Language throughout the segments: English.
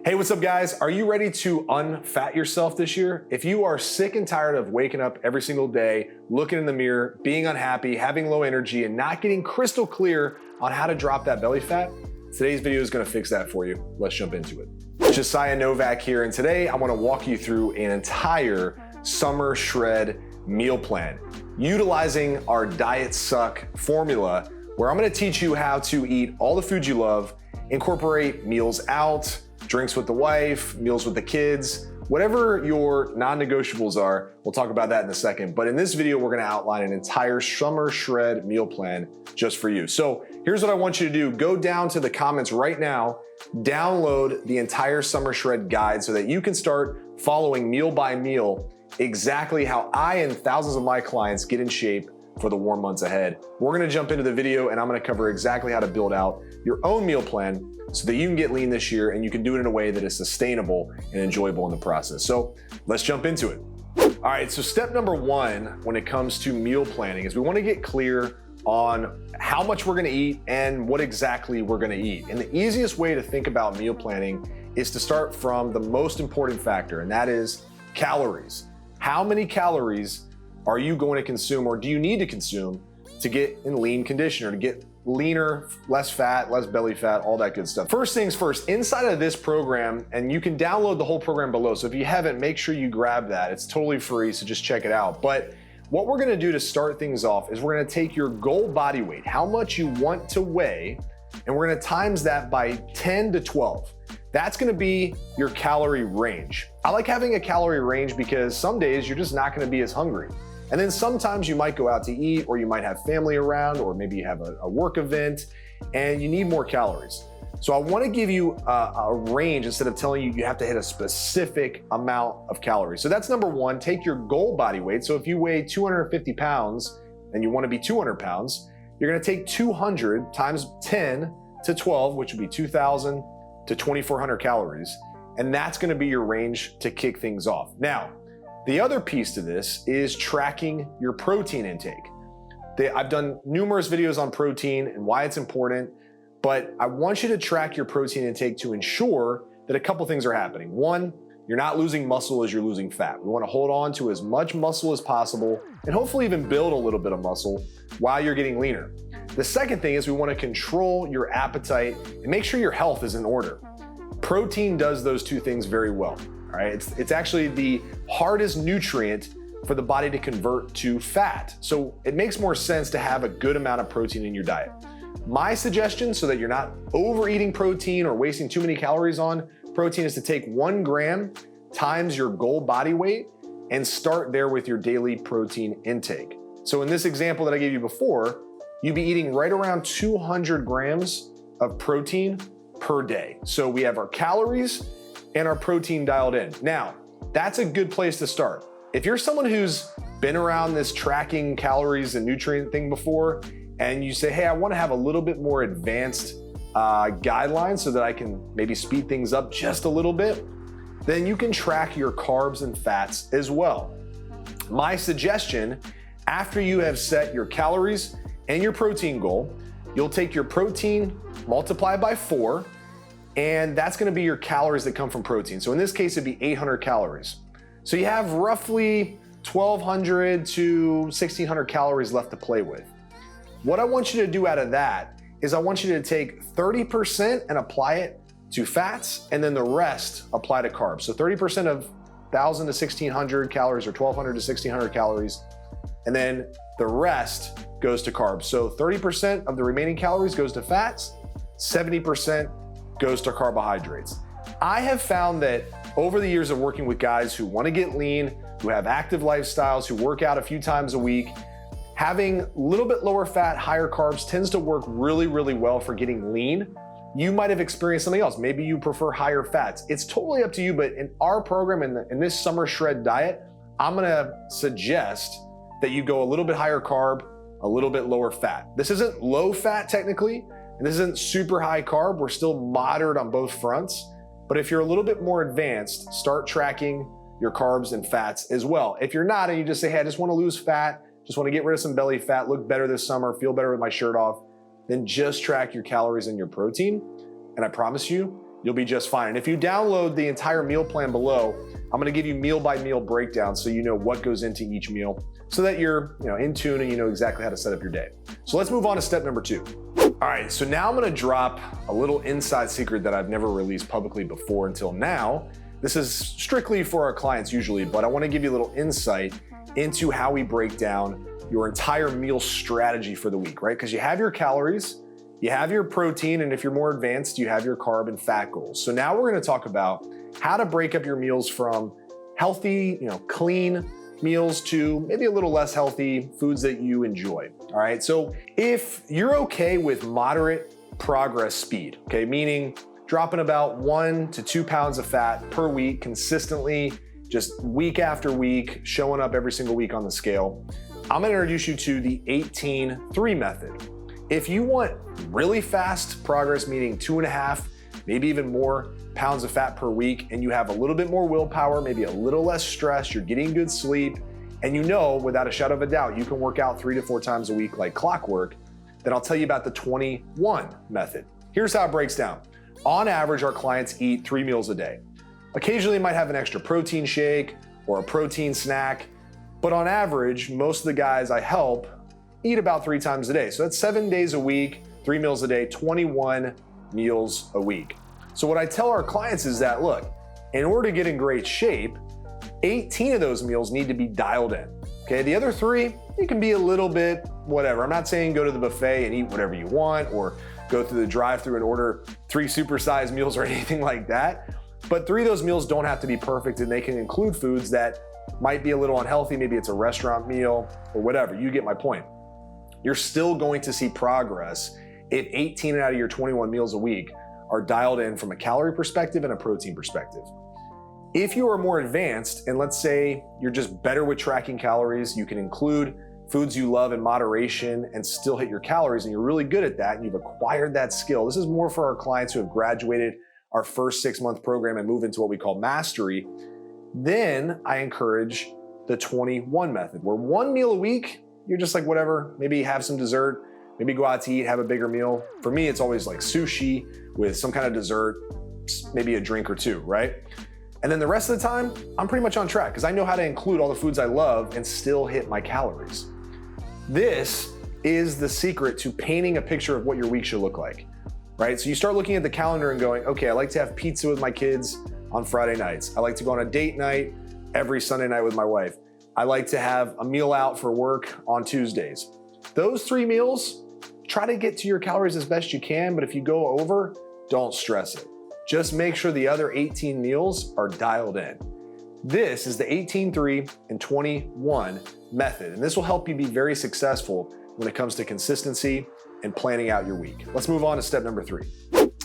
Hey, what's up guys? Are you ready to unfat yourself this year? If you are sick and tired of waking up every single day, looking in the mirror, being unhappy, having low energy, and not getting crystal clear on how to drop that belly fat, today's video is gonna fix that for you. Let's jump into it. Josiah Novak here, and today I wanna walk you through an entire summer shred meal plan, utilizing our Diet Suck formula, where I'm gonna teach you how to eat all the foods you love, incorporate meals out, drinks with the wife, meals with the kids, whatever your non-negotiables are. We'll talk about that in a second. But in this video, we're gonna outline an entire summer shred meal plan just for you. So here's what I want you to do. Go down to the comments right now, download the entire summer shred guide so that you can start following meal by meal exactly how I and thousands of my clients get in shape for the warm months ahead. We're gonna jump into the video and I'm gonna cover exactly how to build out your own meal plan so that you can get lean this year and you can do it in a way that is sustainable and enjoyable in the process. So let's jump into it. All right, so step number one when it comes to meal planning is we wanna get clear on how much we're gonna eat and what exactly we're gonna eat. And the easiest way to think about meal planning is to start from the most important factor, and that is calories. How many calories are you going to consume, or do you need to consume to get in lean condition, or to get leaner, less fat, less belly fat, all that good stuff? First things first, inside of this program, and you can download the whole program below, so if you haven't, make sure you grab that. It's totally free, so just check it out. But what we're gonna do to start things off is we're gonna take your goal body weight, how much you want to weigh, and we're gonna times that by 10 to 12. That's gonna be your calorie range. I like having a calorie range because some days you're just not gonna be as hungry. And then sometimes you might go out to eat, or you might have family around, or maybe you have a work event and you need more calories. So I wanna give you a range instead of telling you you have to hit a specific amount of calories. So that's number one, take your goal body weight. So if you weigh 250 pounds and you wanna be 200 pounds, you're gonna take 200 times 10 to 12, which would be 2,000 to 2,400 calories. And that's gonna be your range to kick things off. Now, the other piece to this is tracking your protein intake. I've done numerous videos on protein and why it's important, but I want you to track your protein intake to ensure that a couple things are happening. One, you're not losing muscle as you're losing fat. We want to hold on to as much muscle as possible and hopefully even build a little bit of muscle while you're getting leaner. The second thing is we want to control your appetite and make sure your health is in order. Protein does those two things very well. All right, it's actually the hardest nutrient for the body to convert to fat. So it makes more sense to have a good amount of protein in your diet. My suggestion, so that you're not overeating protein or wasting too many calories on protein, is to take 1 gram times your goal body weight and start there with your daily protein intake. So in this example that I gave you before, you'd be eating right around 200 grams of protein per day. So we have our calories and our protein dialed in. Now, that's a good place to start. If you're someone who's been around this tracking calories and nutrient thing before, and you say, hey, I wanna have a little bit more advanced guidelines so that I can maybe speed things up just a little bit, then you can track your carbs and fats as well. My suggestion, after you have set your calories and your protein goal, you'll take your protein, multiply by 4, and that's gonna be your calories that come from protein. So in this case, it'd be 800 calories. So you have roughly 1,200 to 1,600 calories left to play with. What I want you to do out of that is I want you to take 30% and apply it to fats, and then the rest apply to carbs. So 30% of 1,000 to 1,600 calories, or 1,200 to 1,600 calories, and then the rest goes to carbs. So 30% of the remaining calories goes to fats, 70% goes to carbohydrates. I have found that over the years of working with guys who want to get lean, who have active lifestyles, who work out a few times a week, having a little bit lower fat, higher carbs tends to work really, really well for getting lean. You might have experienced something else. Maybe you prefer higher fats. It's totally up to you, but in our program, in this summer shred diet, I'm gonna suggest that you go a little bit higher carb, a little bit lower fat. This isn't low fat technically, and this isn't super high carb. We're still moderate on both fronts. But if you're a little bit more advanced, start tracking your carbs and fats as well. If you're not, and you just say, hey, I just wanna lose fat, just wanna get rid of some belly fat, look better this summer, feel better with my shirt off, then just track your calories and your protein. And I promise you, you'll be just fine. And if you download the entire meal plan below, I'm gonna give you meal by meal breakdowns so you know what goes into each meal so that you're in tune and you know exactly how to set up your day. So let's move on to step number 2. All right, so now I'm gonna drop a little inside secret that I've never released publicly before until now. This is strictly for our clients usually, but I wanna give you a little insight into how we break down your entire meal strategy for the week, right? Because you have your calories, you have your protein, and if you're more advanced, you have your carb and fat goals. So now we're gonna talk about how to break up your meals from healthy, clean meals to maybe a little less healthy foods that you enjoy, all right? So if you're okay with moderate progress speed, okay, meaning dropping about 1 to 2 pounds of fat per week consistently, just week after week, showing up every single week on the scale, I'm gonna introduce you to the 18-3 method. If you want really fast progress, meaning 2.5, maybe even more pounds of fat per week, and you have a little bit more willpower, maybe a little less stress, you're getting good sleep, and you know without a shadow of a doubt you can work out 3 to 4 times a week like clockwork, then I'll tell you about the 21 method. Here's how it breaks down. On average, our clients eat 3 meals a day. Occasionally they might have an extra protein shake or a protein snack, but on average, most of the guys I help eat about 3 times a day. So that's 7 days a week, 3 meals a day, 21 meals a week. So what I tell our clients is that, look, in order to get in great shape, 18 of those meals need to be dialed in. Okay, the other 3, you can be a little bit whatever. I'm not saying go to the buffet and eat whatever you want or go through the drive-thru and order 3 supersized meals or anything like that. But 3 of those meals don't have to be perfect, and they can include foods that might be a little unhealthy. Maybe it's a restaurant meal or whatever. You get my point. You're still going to see progress if 18 out of your 21 meals a week are dialed in from a calorie perspective and a protein perspective. If you are more advanced, and let's say you're just better with tracking calories, you can include foods you love in moderation and still hit your calories, and you're really good at that and you've acquired that skill. This is more for our clients who have graduated our first 6-month program and move into what we call mastery. Then I encourage the 21 method, where 1 meal a week, you're just like whatever, maybe have some dessert, maybe go out to eat, have a bigger meal. For me, it's always like sushi with some kind of dessert, maybe a drink or 2, right? And then the rest of the time, I'm pretty much on track because I know how to include all the foods I love and still hit my calories. This is the secret to painting a picture of what your week should look like, right? So you start looking at the calendar and going, okay, I like to have pizza with my kids on Friday nights. I like to go on a date night every Sunday night with my wife. I like to have a meal out for work on Tuesdays. Those 3 meals, try to get to your calories as best you can, but if you go over, don't stress it. Just make sure the other 18 meals are dialed in. This is the 18-3 and 21 method, and this will help you be very successful when it comes to consistency and planning out your week. Let's move on to step number 3.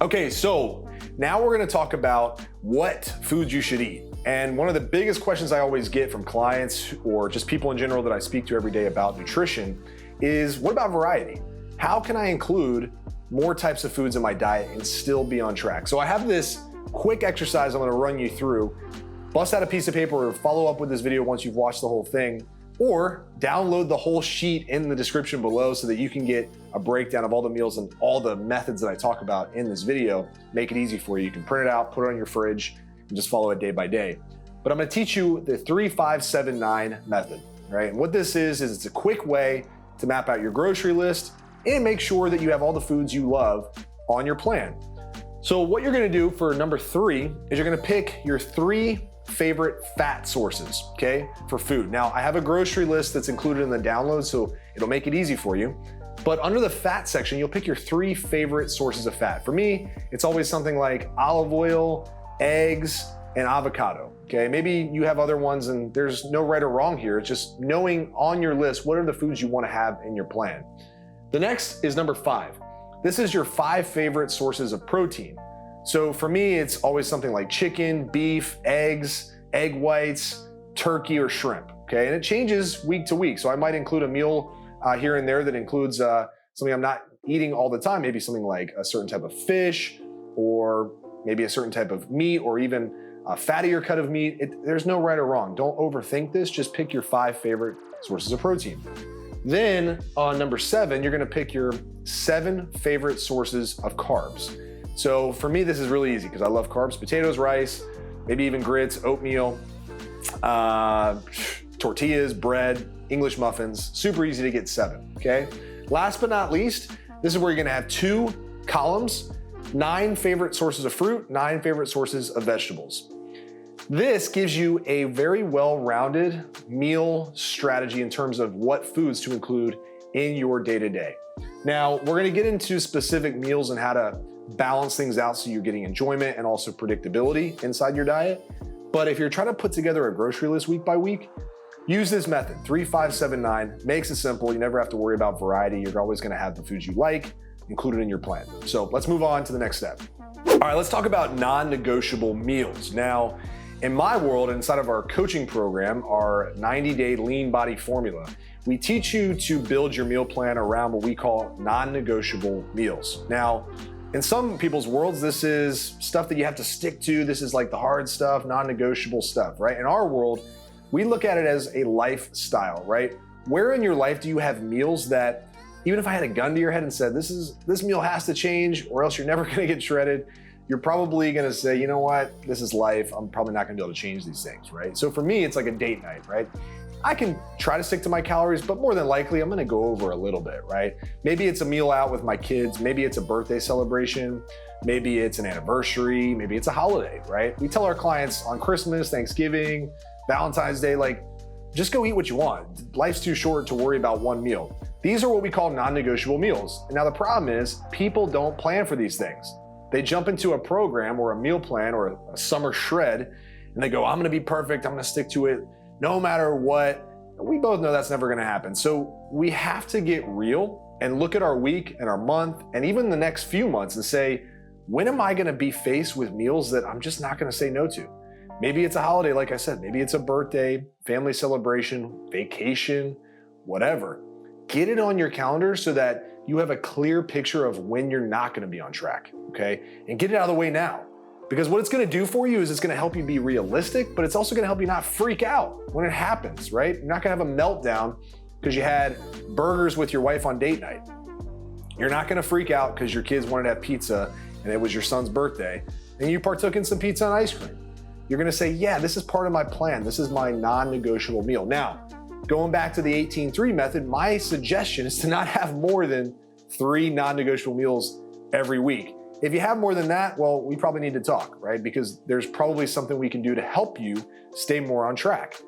Okay, so now we're gonna talk about what foods you should eat. And one of the biggest questions I always get from clients or just people in general that I speak to every day about nutrition is, what about variety? How can I include more types of foods in my diet and still be on track? So I have this quick exercise I'm gonna run you through. Bust out a piece of paper or follow up with this video once you've watched the whole thing, or download the whole sheet in the description below so that you can get a breakdown of all the meals and all the methods that I talk about in this video. Make it easy for you. You can print it out, put it on your fridge, and just follow it day by day. But I'm gonna teach you the 3-5-7-9 method, right? And what this is it's a quick way to map out your grocery list and make sure that you have all the foods you love on your plan. So what you're gonna do for number 3 is you're gonna pick your 3 favorite fat sources, okay, for food. Now, I have a grocery list that's included in the download, so it'll make it easy for you. But under the fat section, you'll pick your 3 favorite sources of fat. For me, it's always something like olive oil, eggs, and avocado, okay? Maybe you have other ones and there's no right or wrong here. It's just knowing on your list what are the foods you wanna have in your plan. The next is number 5. This is your 5 favorite sources of protein. So for me, it's always something like chicken, beef, eggs, egg whites, turkey, or shrimp, okay? And it changes week to week. So I might include a meal here and there that includes something I'm not eating all the time, maybe something like a certain type of fish, or maybe a certain type of meat, or even a fattier cut of meat. There's no right or wrong. Don't overthink this. Just pick your 5 favorite sources of protein. Then on number 7, you're gonna pick your 7 favorite sources of carbs. So for me, this is really easy because I love carbs, potatoes, rice, maybe even grits, oatmeal, tortillas, bread, English muffins. Super easy to get 7, okay? Last but not least, this is where you're gonna have 2 columns, 9 favorite sources of fruit, 9 favorite sources of vegetables. This gives you a very well-rounded meal strategy in terms of what foods to include in your day-to-day. Now, we're gonna get into specific meals and how to balance things out so you're getting enjoyment and also predictability inside your diet. But if you're trying to put together a grocery list week by week, use this method, 3-5-7-9, makes it simple. You never have to worry about variety. You're always gonna have the foods you like included in your plan. So let's move on to the next step. All right, let's talk about non-negotiable meals. Now, in my world, inside of our coaching program, our 90-day lean body formula, we teach you to build your meal plan around what we call non-negotiable meals. Now, in some people's worlds, this is stuff that you have to stick to. This is like the hard stuff, non-negotiable stuff, right? In our world, we look at it as a lifestyle, right? Where in your life do you have meals that, even if I had a gun to your head and said, this meal has to change or else you're never gonna get shredded, you're probably gonna say, you know what, this is life. I'm probably not gonna be able to change these things, right? So for me, it's like a date night, right? I can try to stick to my calories, but more than likely, I'm gonna go over a little bit, right? Maybe it's a meal out with my kids. Maybe it's a birthday celebration. Maybe it's an anniversary. Maybe it's a holiday, right? We tell our clients on Christmas, Thanksgiving, Valentine's Day, like, just go eat what you want. Life's too short to worry about one meal. These are what we call non-negotiable meals. And now the problem is people don't plan for these things. They jump into a program or a meal plan or a summer shred and they go, I'm gonna be perfect, I'm gonna stick to it no matter what. We both know that's never gonna happen. So we have to get real and look at our week and our month and even the next few months and say, when am I gonna be faced with meals that I'm just not gonna say no to? Maybe it's a holiday, like I said, maybe it's a birthday, family celebration, vacation, whatever. Get it on your calendar so that you have a clear picture of when you're not gonna be on track, okay? And get it out of the way now. Because what it's gonna do for you is it's gonna help you be realistic, but it's also gonna help you not freak out when it happens, right? You're not gonna have a meltdown because you had burgers with your wife on date night. You're not gonna freak out because your kids wanted to have pizza and it was your son's birthday and you partook in some pizza and ice cream. You're gonna say, yeah, this is part of my plan. This is my non-negotiable meal. Now, going back to the 18-3 method, my suggestion is to not have more than 3 non-negotiable meals every week. If you have more than that, well, we probably need to talk, right? Because there's probably something we can do to help you stay more on track.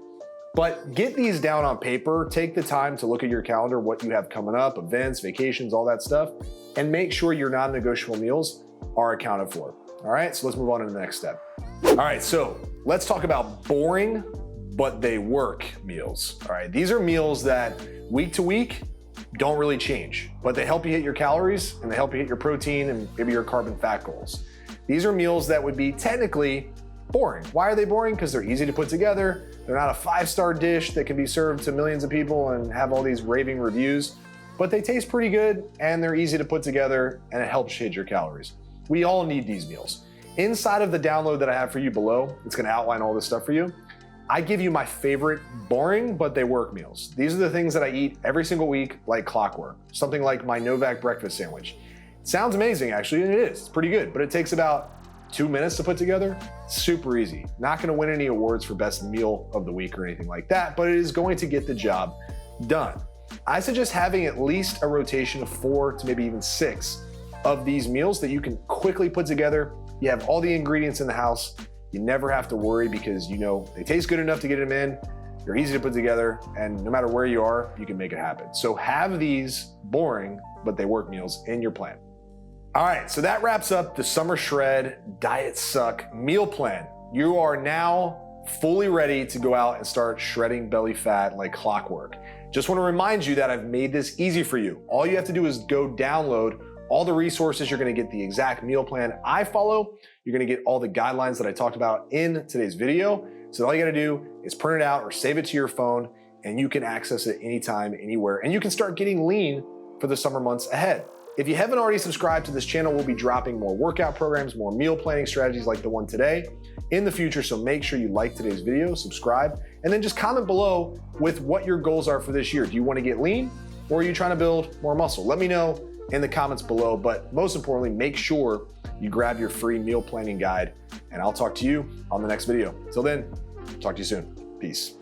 But get these down on paper, take the time to look at your calendar, what you have coming up, events, vacations, all that stuff, and make sure your non-negotiable meals are accounted for. All right, so let's move on to the next step. All right, so let's talk about boring, but they work meals. All right, these are meals that week to week don't really change, but they help you hit your calories and they help you hit your protein and maybe your carb and fat goals. These are meals that would be technically boring. Why are they boring? Because they're easy to put together. They're not a 5-star dish that can be served to millions of people and have all these raving reviews, but they taste pretty good and they're easy to put together and it helps hit your calories. We all need these meals. Inside of the download that I have for you below, it's gonna outline all this stuff for you. I give you my favorite boring, but they work meals. These are the things that I eat every single week like clockwork. Something like my Novak breakfast sandwich. It sounds amazing actually, and it is, it's pretty good, but it takes about 2 minutes to put together. Super easy. Not gonna win any awards for best meal of the week or anything like that, but it is going to get the job done. I suggest having at least a rotation of 4 to maybe even 6 of these meals that you can quickly put together. You have all the ingredients in the house. You never have to worry because you know they taste good enough to get them in. They're easy to put together, and no matter where you are, you can make it happen. So have these boring, but they work meals in your plan. All right, so that wraps up the Summer Shred Diet Suck meal plan. You are now fully ready to go out and start shredding belly fat like clockwork. Just want to remind you that I've made this easy for you. All you have to do is go download all the resources. You're gonna get the exact meal plan I follow. You're gonna get all the guidelines that I talked about in today's video. So all you gotta do is print it out or save it to your phone and you can access it anytime, anywhere, and you can start getting lean for the summer months ahead. If you haven't already subscribed to this channel, we'll be dropping more workout programs, more meal planning strategies like the one today in the future. So make sure you like today's video, subscribe, and then just comment below with what your goals are for this year. Do you wanna get lean or are you trying to build more muscle? Let me know in the comments below, but most importantly, make sure you grab your free meal planning guide, and I'll talk to you on the next video. Till then, talk to you soon. Peace.